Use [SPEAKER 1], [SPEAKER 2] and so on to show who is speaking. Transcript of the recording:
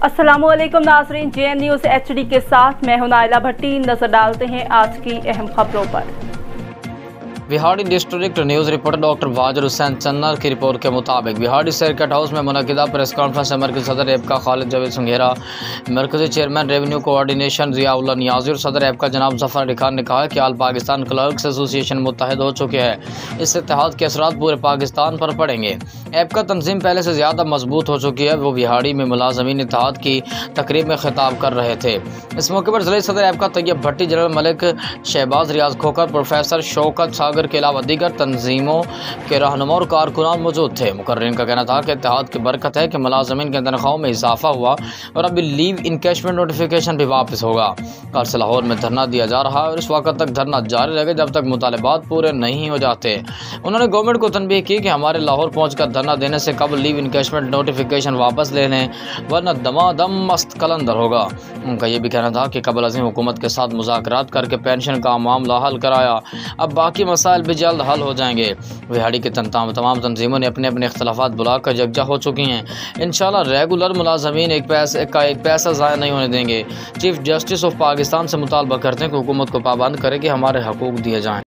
[SPEAKER 1] अस्सलामुअलैकुम नाज़रीन, JN news HD के साथ मैं हूं नाइला भट्टी। नजर डालते हैं आज की अहम खबरों पर।
[SPEAKER 2] बिहाड़ी district news reporter doctor Wazir Hussain Channar की रिपोर्ट के मुताबिक बिहाड़ी सर्किट हाउस में मुनक़िदा प्रेस कॉन्फ्रेंस में मरकज़ी सदर एबका खालिद जावेद संघेरा, मरकज़ी chairman revenue coordination Ziaullah Niazi और सदर एबका जनाब ज़फ़र अली खान ने कहा कि आल पाकिस्तान क्लर्क्स एसोसिएशन मुत्तहद हो चुके हैं। इस इत्तेहाद के असरात पूरे पाकिस्तान पर पड़ेंगे। एबका तंजीम पहले से ज़्यादा मजबूत हो चुकी है। वो बिहाड़ी में मुलाज़मीन इत्तेहाद की तकरीब में खिताब कर रहे थे। इस मौके पर ज़िले सदर एबका तैयब भट्टी, जनरल मलिक शहबाज, रियाज खोकर, प्रोफेसर शौकत सागर के अलावा दीगर तंजीमों के रहनुमा और कारकुनान मौजूद थे। मुकर्रिरीन का कहना था कि इत्तेहाद की बरकत है कि मुलाज़मीन के तनख्वाहों में इजाफा हुआ और अभी लीव इनकैशमेंट नोटिफिकेशन भी वापस होगा। कल से लाहौर में धरना दिया जा रहा है और इस वक्त तक धरना जारी रहेगा जब तक मुतालबात पूरे नहीं हो जाते। उन्होंने गवर्नमेंट को तनबीह की कि हमारे लाहौर पहुंचकर धरना देने से कब लीव इनकैशमेंट नोटिफिकेशन वापस ले लें, वरना दमादम मस्त कलंदर होगा। उनका यह भी कहना था कि कबल अज़ीम हुकूमत के साथ मुज़ाकरात करके पेंशन का मामला हल कराया, अब बाकी मसाइल भी जल्द हल हो जाएंगे। बिहाड़ी के तमाम तंजीमों ने अपने अपने इख्तलाफात बुलाकर यकजा हो चुकी हैं। इंशाल्लाह रेगुलर मुलाजमीन एक पैसा ज़ाया नहीं होने देंगे। चीफ जस्टिस ऑफ पाकिस्तान से मुतालबा करते हैं कि हुकूमत को पाबंद करे कि हमारे हकूक़ दिए जाएँ।